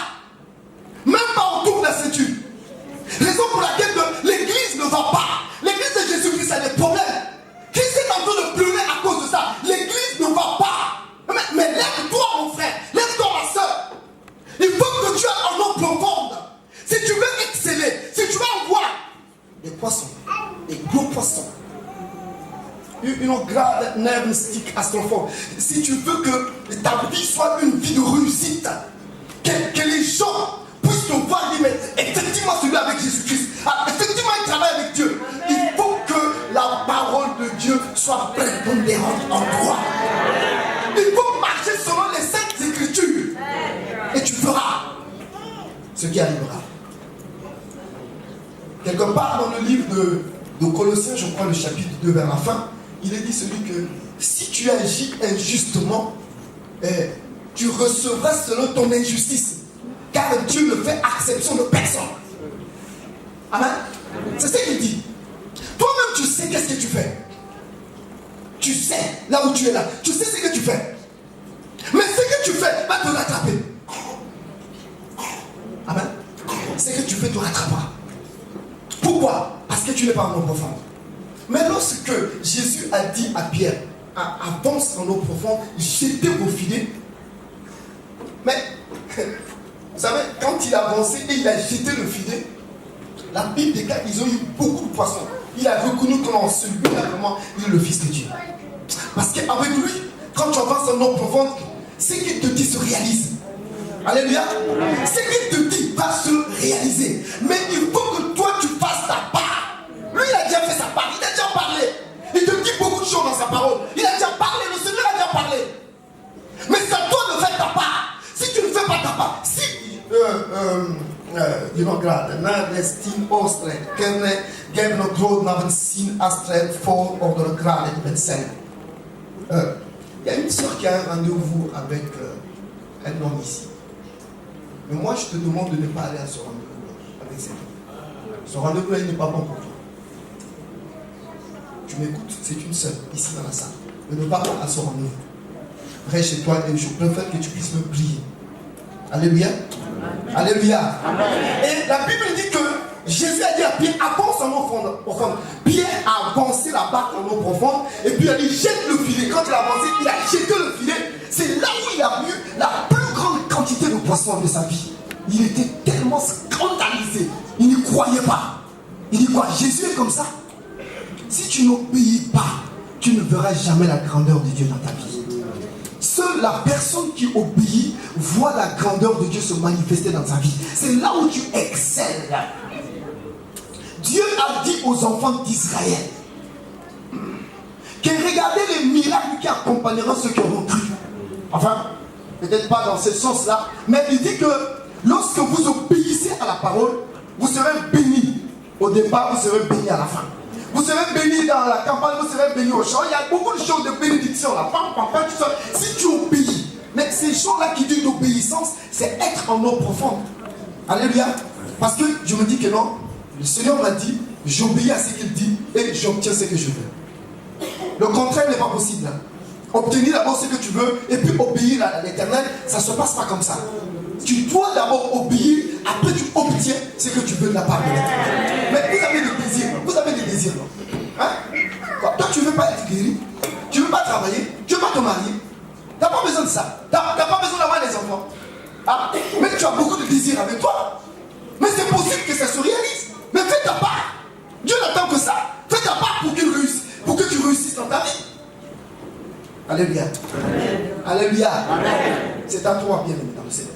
S1: Même pas autour de la ceinture. Raison pour laquelle l'église ne va pas. L'église de Jésus-Christ a des problèmes. Christ est en train de pleurer à cause de ça. L'église ne va pas. Mais lève-toi mon frère. Lève-toi ma soeur. Il faut que tu aies en eau profonde. Si tu veux exceller, si tu veux avoir des poissons, des gros poissons, une grande nerve stick astrophobe. Si tu veux que ta vie soit une vie de réussite, que les gens puissent te voir dire, mais effectivement celui avec Jésus-Christ, effectivement il travaille avec Dieu. Il faut que la parole de Dieu soit prépondérante en toi. Il faut marcher selon les saintes écritures. Et tu feras ce qui arrivera. Quelque part dans le livre de Colossiens, je crois le chapitre 2 vers la fin, il est dit celui que si tu agis injustement, tu recevras selon ton injustice. Car Dieu ne fait exception de personne. Amen. C'est ce qu'il dit. Toi-même, tu sais qu'est-ce que tu fais. Tu sais là où tu es là. Tu sais ce que tu fais. Mais ce que tu fais va te rattraper. Amen. Ce que tu fais te rattrapera. Pourquoi? Parce que tu n'es pas en eau profonde. Mais lorsque Jésus a dit à Pierre, avance en eau profonde, jetez vos filets. Mais, vous savez, quand il a avancé et il a jeté le filet, la Bible déclare qu'ils ont eu beaucoup de poissons. Il a reconnu comment celui-là, vraiment, il est le Fils de Dieu. Parce qu'avec lui, quand tu avances en eau profonde, ce qu'il te dit se réalise. Alléluia. Ce qu'il te dit va se réaliser. Mais il faut que toi, tu fasses ta part. Lui, il a déjà fait sa part. Il a déjà parlé. Il te dit beaucoup de choses dans sa parole. Il a déjà parlé. Le Seigneur a déjà parlé. Mais c'est à toi de faire ta part. Si tu ne fais pas ta part, si Steen Ostred, Gavin Grod n'avait seen Astrid for or de grade et scène. Il y a une soeur qui a un rendez-vous avec un homme ici. Mais moi, je te demande de ne pas aller à ce rendez-vous avec cet homme. Ce rendez-vous-là, il n'est pas bon pour toi. Tu m'écoutes, c'est une seule, ici dans la salle. Ne pas à ce rendez-vous. Reste chez toi et je préfère que tu puisses me prier. Alléluia. Amen. Alléluia. Amen. Et la Bible dit que Jésus a dit à Pierre, avance en eau profonde. Pierre a avancé la barque en eau profonde et puis il a dit, jette le filet. Quand il a avancé, il a jeté le filet. C'est là où il a vu la plus grande quantité de poissons de sa vie. Il était tellement scandalisé. Il n'y croyait pas. Il dit quoi? Jésus est comme ça. Si tu n'obéis pas, tu ne verras jamais la grandeur de Dieu dans ta vie. Seule la personne qui obéit voit la grandeur de Dieu se manifester dans sa vie. C'est là où tu excelles. Dieu a dit aux enfants d'Israël que regardez les miracles qui accompagneront ceux qui auront cru. Enfin, peut-être pas dans ce sens-là, mais il dit que lorsque vous obéissez à la parole, vous serez bénis. Au départ, vous serez bénis à la fin. Vous serez bénis dans la campagne, vous serez bénis au champ. Il y a beaucoup de choses de bénédiction là. Si tu obéis, mais ces choses-là qui disent d'obéissance, c'est être en eau profonde. Alléluia. Parce que je me dis que non, le Seigneur m'a dit, j'obéis à ce qu'il dit et j'obtiens ce que je veux. Le contraire n'est pas possible. Obtenir d'abord ce que tu veux et puis obéir à l'Éternel, ça ne se passe pas comme ça. Tu dois d'abord obéir, après tu obtiens ce que tu veux de la part de l'Éternel. Mais vous avez des désirs, hein? Quoi? Toi tu ne veux pas être guéri, tu ne veux pas travailler, tu ne veux pas te marier. Tu n'as pas besoin de ça, tu n'as pas besoin d'avoir des enfants. Ah, mais tu as beaucoup de désirs avec toi. Mais c'est possible que ça se réalise. Mais fais ta part. Dieu n'attend que ça. Fais ta part pour qu'il réussisse, pour que tu réussisses dans ta vie. Alléluia. Alléluia. C'est à toi, bien aimé dans le Seigneur.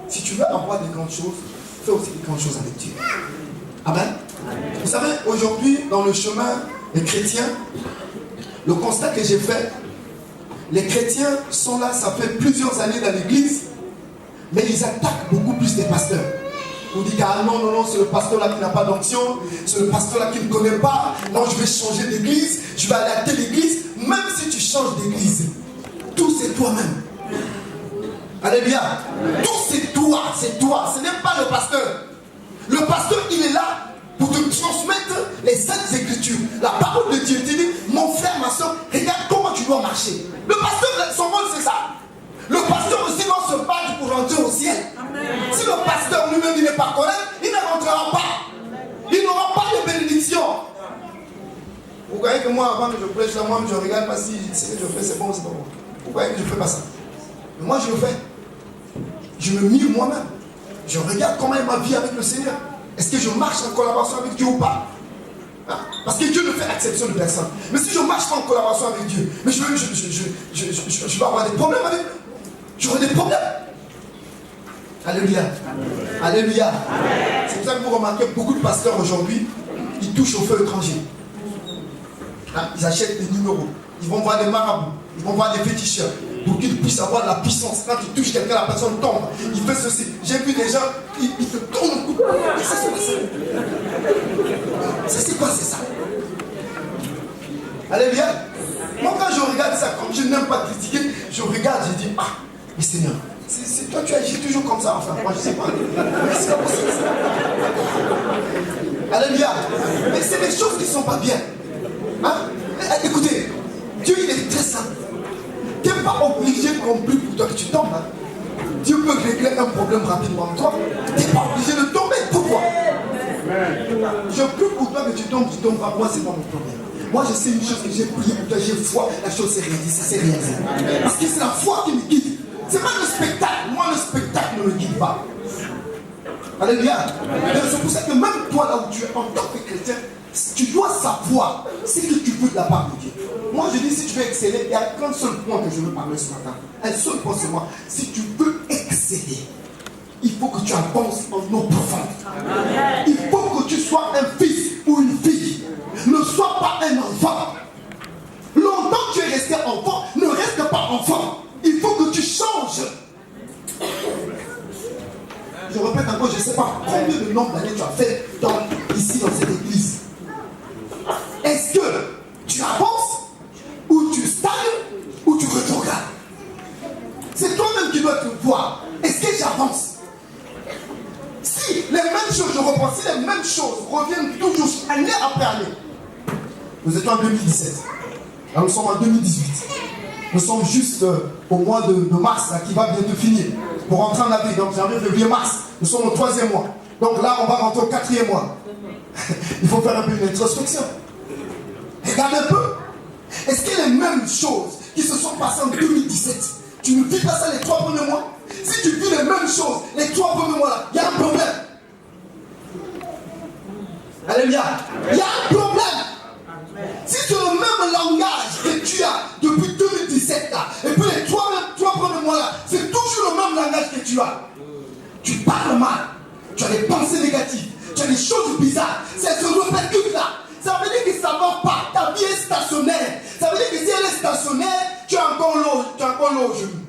S1: Si tu veux avoir des grandes choses, fais aussi des grandes choses avec Dieu. Amen. Vous savez, aujourd'hui, dans le chemin des chrétiens, le constat que j'ai fait, les chrétiens sont là, ça fait plusieurs années dans l'église, mais ils attaquent beaucoup plus des pasteurs. On dit, ah non, c'est le pasteur là qui n'a pas d'onction, c'est le pasteur là qui ne connaît pas, non, je vais changer d'église, je vais aller à telle église. Même si tu changes d'église, tout c'est toi-même. Alléluia. Tout c'est toi, ce n'est pas le pasteur. Le pasteur, il est là pour te transmettre les saintes écritures, la parole de Dieu. Tu dis, mon frère, ma soeur, regarde comment tu dois marcher. Le pasteur, son rôle c'est ça. Le pasteur aussi doit se battre pour rentrer au ciel. Amen. Si le pasteur lui-même il n'est pas correct, il ne rentrera pas. Il n'aura pas de bénédiction. Vous voyez que moi, avant que je prêche là, moi je regarde pas si ce que je fais c'est bon ou c'est pas bon. Vous voyez que je ne fais pas ça. Mais moi je le fais. Je me mire moi-même. Je regarde comment est ma vie avec le Seigneur. Est-ce que je marche en collaboration avec Dieu ou pas? Hein? Parce que Dieu ne fait exception de personne. Mais si je ne marche pas en collaboration avec Dieu, mais je vais avoir des problèmes avec lui. J'aurai des problèmes. Alléluia. Amen. Alléluia. C'est pour ça que vous remarquez beaucoup de pasteurs aujourd'hui, ils touchent au feu étranger. Hein? Ils achètent des numéros. Ils vont voir des marabouts. Ils vont voir des féticheurs. Pour qu'ils puissent avoir de la puissance. Quand ils touchent quelqu'un, la personne tombe. Il fait ceci. J'ai vu des gens, ils te tournent le coup. Mais ça, c'est quoi ça? Ça, c'est quoi, c'est ça? Alléluia. Moi, quand je regarde ça, comme je n'aime pas critiquer, je regarde, je dis, ah, mais Seigneur, c'est toi, tu agis toujours comme ça. Enfin, moi, je ne sais pas. Mais c'est pas possible, ça. Alléluia. Mais c'est des choses qui ne sont pas bien. Hein? Écoutez, Dieu, il est très simple. Tu n'es pas obligé non plus pour toi que tu tombes. Hein? Dieu peut régler un problème rapidement en toi. Tu n'es pas obligé de tomber. Pourquoi? Je prie pour toi que tu tombes pas. Moi, c'est pas mon problème. Moi, je sais une chose que j'ai prié pour toi, j'ai foi, la chose s'est réalisée, ça s'est réalisé. Parce que c'est la foi qui me guide. C'est pas le spectacle. Moi, le spectacle ne me guide pas. Alléluia. C'est pour ça que même toi, là où tu es, en tant que chrétien, tu dois savoir ce que tu veux de la part de Dieu. Moi, je dis, si tu veux exceller, il n'y a qu'un seul point que je veux parler ce matin. Un seul point, c'est moi. Si tu veux exceller, il faut que tu avances en eau profonde. Il faut que tu sois un fils ou une fille. Ne sois pas un enfant. Longtemps que tu es resté enfant, ne reste pas enfant. Il faut que tu changes. Je répète encore, je ne sais pas combien de nombre d'années tu as fait ici dans cette église. Est-ce que tu avances ou tu stagnes ou tu retrogrades? C'est toi-même qui dois te voir. Est-ce que j'avance? Si les mêmes choses, je reprends, si les mêmes choses reviennent toujours année après année. Nous étions en 2017. Là, nous sommes en 2018. Nous sommes juste au mois de mars, là, qui va bientôt finir. Pour rentrer en avril, donc janvier, février, mars. Nous sommes au 3e mois. Donc là, on va rentrer au 4e mois. Il faut faire un peu une introspection. Regarde un peu. Est-ce que les mêmes choses qui se sont passées en 2017, tu ne vis pas ça les 3 premiers mois? Si tu vis les mêmes choses les 3 premiers mois là, il y a un problème. Alléluia. Il y a un problème. Si c'est le même langage que tu as depuis 2017 là, et puis les 3 premiers mois là, c'est toujours le même langage que tu as. Tu parles mal, tu as des pensées négatives, tu as des choses bizarres, ça se répercute là. Ça veut dire que ça ne va pas, ta vie est stationnaire. Ça veut dire que si elle est stationnaire, tu as encore l'eau au genou.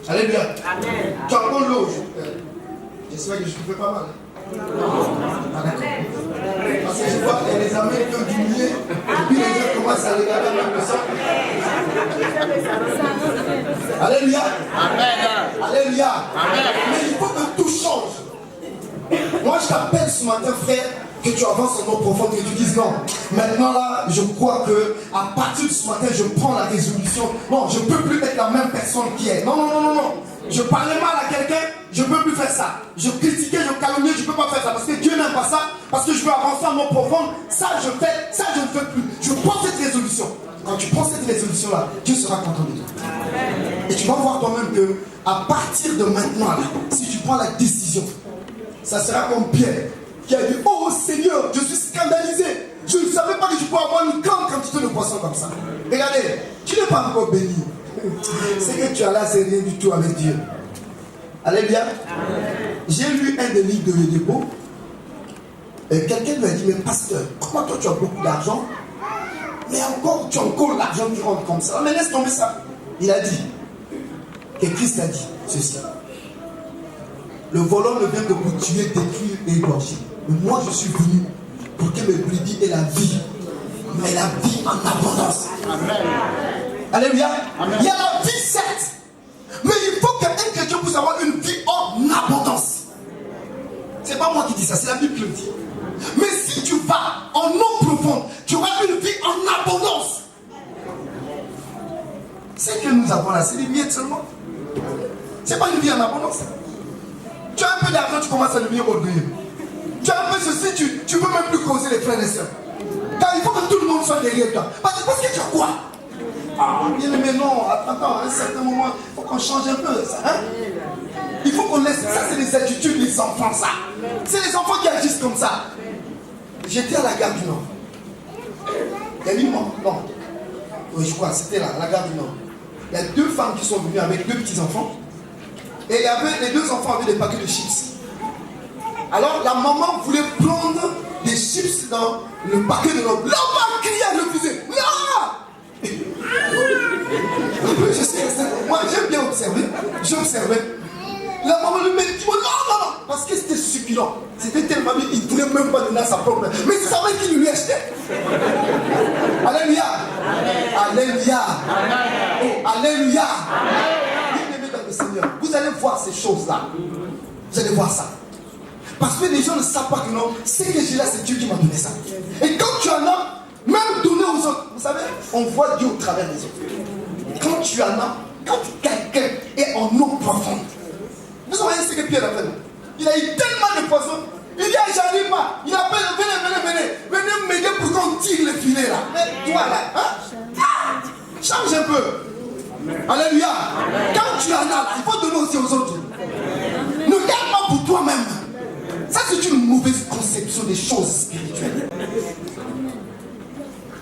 S1: Alléluia. Amen. Tu as encore l'eau au genou. J'espère que je ne fais pas mal. Parce que je vois les amis qui ont diminué, et puis les gens commencent à regarder même le sang. Alléluia. Amen. Alléluia. Amen. Mais il faut que tout change. Moi je t'appelle ce matin, frère, que tu avances en eau profonde, que tu dises non. Maintenant là, je crois que à partir de ce matin, je prends la résolution. Non, je ne peux plus être la même personne qui est. Non, non, non, non, non. Je parlais mal à quelqu'un, je ne peux plus faire ça. Je critiquais, je calomniais, je ne peux pas faire ça. Parce que Dieu n'aime pas ça. Parce que je veux avancer en eau profonde. Ça, je fais, ça, je ne fais plus. Je prends cette résolution. Quand tu prends cette résolution-là, Dieu sera content de toi. Et tu vas voir toi-même que à partir de maintenant, là, si tu prends la décision, ça sera comme Pierre qui a dit: oh Seigneur, je suis scandalisé. Je ne savais pas que je pouvais avoir une grande quantité de poissons comme ça. Regardez, tu n'es pas encore béni. C'est que tu as là, c'est rien du tout avec Dieu. Alléluia. J'ai lu un des livres de Oyedepo. Et quelqu'un lui a dit: mais pasteur, comment toi tu as beaucoup d'argent, mais encore tu as encore l'argent qui rentre comme ça? Mais laisse tomber ça. Il a dit, et Christ a dit ceci: le voleur ne vient que pour tuer, détruire et égorger. Mais moi je suis venu pour que mes brebis aient la vie, mais la vie en abondance. Amen. Alléluia. Amen. Il y a la vie certes, mais il faut qu'un chrétien puisse avoir une vie en abondance. C'est pas moi qui dis ça, c'est la Bible qui le dit. Mais si tu vas en eau profonde, tu auras une vie en abondance. Ce que nous avons là, c'est des miettes seulement. C'est pas une vie en abondance. Tu as un peu d'argent, tu commences à devenir orgueilleux. Tu as un peu ceci, tu ne peux même plus causer les frères et sœurs. Car il faut que tout le monde soit derrière toi. Parce que tu as quoi? Ah, bien mais non, attends, à un certain moment, il faut qu'on change un peu ça. Hein? Il faut qu'on laisse. Ça, c'est les attitudes des enfants, ça. C'est les enfants qui agissent comme ça. J'étais à la gare du Nord. Il y a une non. Oui, je crois, c'était là, à la gare du Nord. Il y a 2 femmes qui sont venues avec 2 petits-enfants. Et il y avait, les 2 enfants avaient des paquets de chips. Alors la maman voulait prendre des chips dans le paquet de l'homme. L'homme a crié à refuser. Non! Moi j'aime bien observer. J'observais. La maman lui met dit non. Parce que c'était succulent. C'était tellement bien, il ne voulait même pas donner à sa propre. Mais c'est sa mère qui lui achetait. Alléluia. Alléluia. Oh, alléluia. Bien-aimé dans le Seigneur, vous allez voir ces choses-là. Vous allez voir ça. Parce que les gens ne savent pas que non, ce que j'ai là, c'est Dieu qui m'a donné ça. Et quand tu en as, même donné aux autres, vous savez, on voit Dieu au travers des autres. Quand tu en as, quand quelqu'un est en eau profonde, vous voyez ce que Pierre a fait. Il a eu tellement de poissons. Il dit: j'arrive pas. Il appelle: venez m'aider pour qu'on tire le filet là. Mais toi là, hein? Change un peu. Alléluia. Quand tu en as là, il faut donner aussi aux autres. Ne garde pas pour toi-même. Ça, c'est une mauvaise conception des choses spirituelles.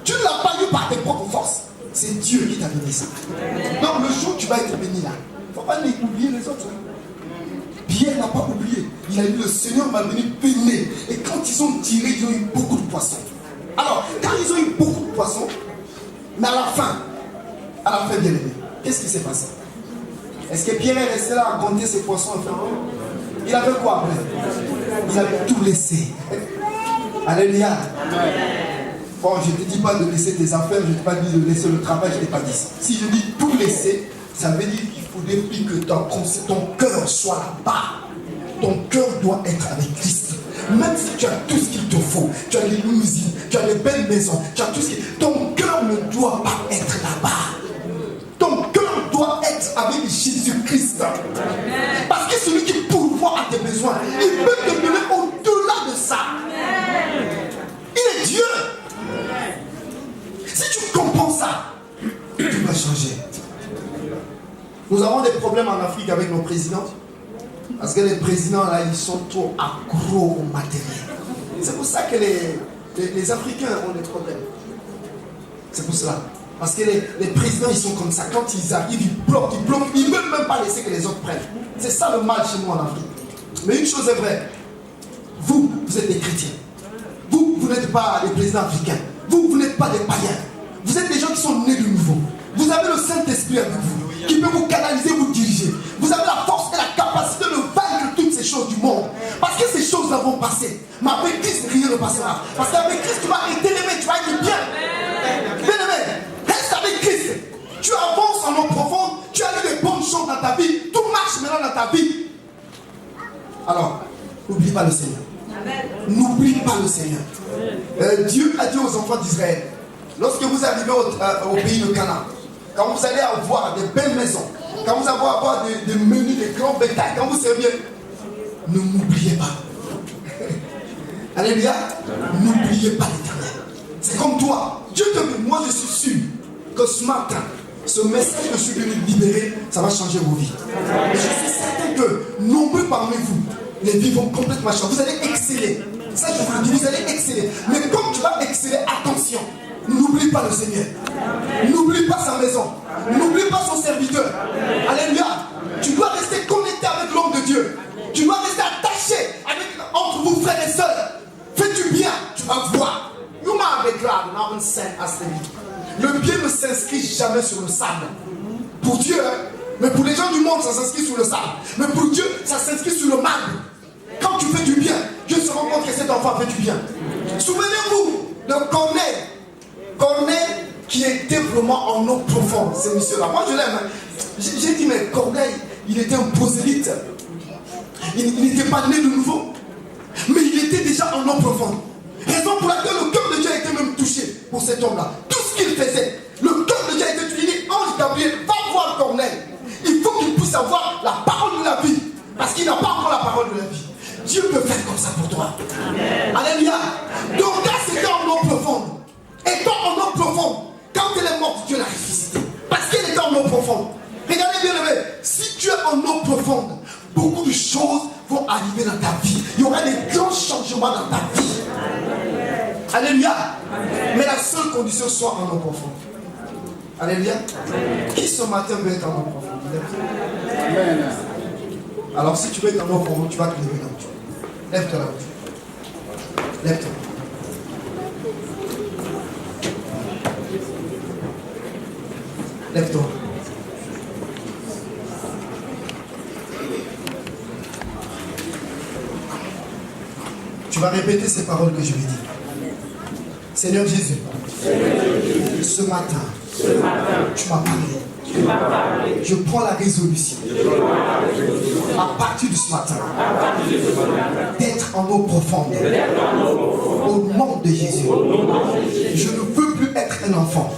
S1: Tu ne l'as pas eu par tes propres forces. C'est Dieu qui t'a donné ça. Donc le jour où tu vas être béni là, il ne faut pas oublier les autres. Pierre n'a pas oublié. Il a dit: le Seigneur m'a donné béni. Et quand ils ont tiré, ils ont eu beaucoup de poissons. Alors, quand ils ont eu beaucoup de poissons, mais à la fin, bien aimé, qu'est-ce qui s'est passé? Est-ce que Pierre est resté là à compter ses poissons? Il avait quoi après? Il avait tout laissé. Alléluia. Bon, je ne te dis pas de laisser tes affaires, je ne t'ai pas dit de laisser le travail, je ne t'ai pas dit ça. Si je dis tout laisser, ça veut dire qu'il faudrait plus que ton cœur soit là-bas. Ton cœur doit être avec Christ. Même si tu as tout ce qu'il te faut, tu as les limousines, tu as les belles maisons, tu as tout ce qui... Ton cœur ne doit pas être là-bas. Ton cœur doit être avec Jésus-Christ. Parce que celui qui pourvoit besoins. Il peut te donner au-delà de ça. Il est Dieu. Si tu comprends ça, tu vas changer. Nous avons des problèmes en Afrique avec nos présidents. Parce que les présidents là, ils sont trop accros au matériel. C'est pour ça que les Africains ont des problèmes. C'est pour cela. Parce que les présidents, ils sont comme ça. Quand ils arrivent, ils bloquent. Ils ne veulent même pas laisser que les autres prennent. C'est ça le mal chez nous en Afrique. Mais une chose est vraie. Vous êtes des chrétiens. Vous n'êtes pas des présidents africains. Vous n'êtes pas des païens. Vous êtes des gens qui sont nés de nouveau. Vous avez le Saint-Esprit avec vous, qui peut vous canaliser, vous diriger. Vous avez la force et la capacité de vaincre toutes ces choses du monde. Parce que ces choses-là vont passer. Mais avec Christ, rien ne passera. Parce qu'avec Christ, tu vas être élevé, tu vas être bien. Bien-aimé, reste avec Christ. Tu avances en eau profonde, tu as eu des bonnes choses dans ta vie, tout marche maintenant dans ta vie. Alors, n'oublie pas le Seigneur. N'oublie pas le Seigneur. Dieu a dit aux enfants d'Israël, lorsque vous arrivez au pays de Canaan, quand vous allez avoir des belles maisons, quand vous allez avoir des menus, des grands bétails, quand vous serez bien, ne m'oubliez pas. Alléluia. N'oubliez pas l'Éternel. C'est comme toi. Dieu te dit, moi je suis sûr que ce matin, ce message que je suis venu libérer, ça va changer vos vies. Et je suis certain que nombreux parmi vous, les vies vont complètement changer. Vous allez exceller. Ça, je vous le dis, vous allez exceller. Mais comme tu vas exceller, attention, n'oublie pas le Seigneur. N'oublie pas sa maison. N'oublie pas son serviteur. Alléluia. Tu dois rester connecté avec l'homme de Dieu. Tu dois rester attaché entre vous, frères et sœurs. Fais-tu bien, tu vas voir. Le bien ne s'inscrit jamais sur le sable. Pour Dieu, mais pour les gens du monde, ça s'inscrit sur le sable. Mais pour Dieu, ça s'inscrit sur le marbre. Quand tu fais du bien, Dieu se rend compte que cet enfant fait du bien. Souvenez-vous de Corneille. Corneille qui était vraiment en eau profonde, ce monsieur-là. Moi, je l'aime. J'ai dit, mais Corneille, il était un prosélyte. Il n'était pas né de nouveau. Mais il était déjà en eau profonde. Raison pour laquelle le cœur de Dieu a été même touché pour cet homme-là. Tout ce qu'il faisait, le cœur de Dieu a été touché. Il dit, ange Gabriel, va voir Corneille. Il faut qu'il puisse avoir la parole de la vie. Parce qu'il n'a pas encore la parole de la vie. Dieu peut faire comme ça pour toi. Amen. Alléluia. Donc là, c'était en eau profonde. Étant en eau profonde, quand elle est morte, Dieu l'a ressuscité. Parce qu'elle était en eau profonde. Regardez bien, si tu es en eau profonde, beaucoup de choses vont arriver dans ta vie. Il y aura des grands changements dans ta vie. Alléluia. Mais la seule condition soit en eau profonde. Alléluia. Qui ce matin veut être en eau profonde? Amen. Alors si tu veux être en eau profonde, tu vas te lever là où tu es. Lève-toi là où tu es. Lève-toi. Lève-toi. Tu vas répéter ces paroles que je vais dire. Seigneur Jésus, ce matin, tu m'as parlé. Je prends la résolution à partir de ce matin d'être en eau profonde. Au nom de Jésus. Je ne veux plus être un enfant,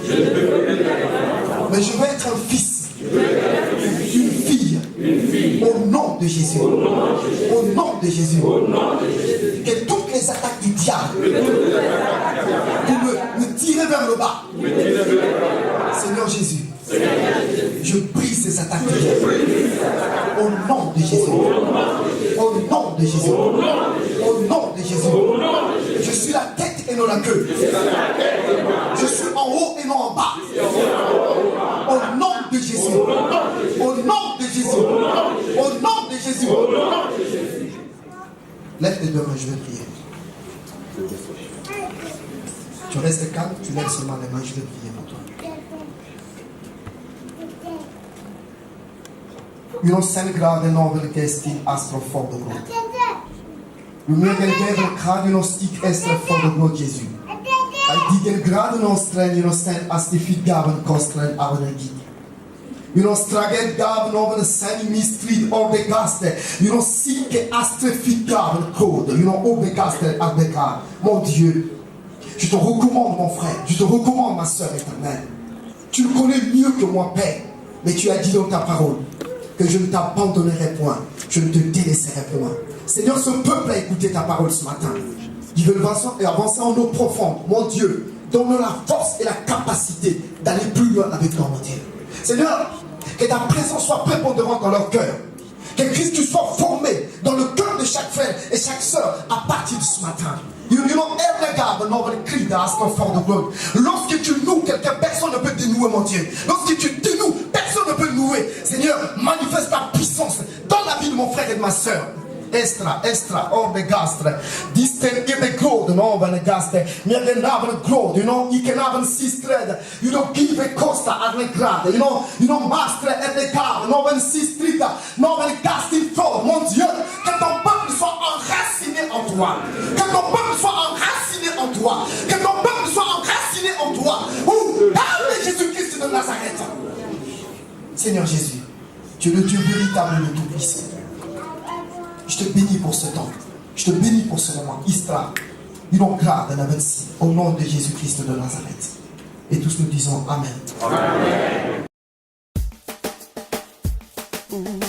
S1: mais je veux être un fils, une fille. Au nom de Jésus. Au nom de Jésus. Que toutes les attaques du diable pour me tirer vers le bas. Seigneur Jésus, je brise ces attaques du diable. Au nom de Jésus. Au nom de Jésus. Au nom de Jésus. Je suis la tête et non la queue. Je suis en haut et non en bas. Au nom de Jésus. Au nom de Jésus. Au nom de Jésus. Lève tes deux mains, je vais prier. Tu restes calme, tu lèves seulement les mains, je vais prier pour toi. You know, sen graden over gesti astro for the God. You know, den graden no stick extra for the God Jésus. I dig graden no strength, you know, stand as the feet gaven kostren our gig. You know, straget gaven over the sunny street or the gaste. You know, seek astre feet gaven code. You know, over gaste at the car. Mon Dieu, je te recommande, mon frère, je te recommande, ma soeur éternelle. Tu le connais mieux que moi, Père, mais tu as dit dans ta parole que je ne t'abandonnerai point, je ne te délaisserai point. Seigneur, ce peuple a écouté ta parole ce matin. Ils veulent avancer en eau profonde. Mon Dieu, donne-nous la force et la capacité d'aller plus loin avec toi, mon Dieu. Seigneur, que ta présence soit prépondérante dans leur cœur. Que Christ tu sois formé dans le cœur de chaque frère et chaque sœur à partir de ce matin. Lorsque tu noues quelqu'un, personne ne peut dénouer, mon Dieu. Lorsque tu dénoues, personne ne peut nouer. Seigneur, manifeste ta puissance dans la vie de mon frère et de ma sœur. Extra, orbe gastre. Disten ibe grod, no van gastre. Mir den naven grod, you can have sistred. Give a costa arne grade. Master et the car, no van sistrita, no van gastin fort. Mon Dieu, que ton peuple soit enraciné en toi. Que ton peuple soit enraciné en toi. Que ton peuple soit enraciné en toi. Parle Jésus-Christ de Nazareth. Seigneur Jésus, tu es le Dieu véritable et le Tout-Puissant. Je te bénis pour ce temps. Je te bénis pour ce moment. Istra, inongrade la merci. Au nom de Jésus-Christ de Nazareth. Et tous nous disons Amen. Amen.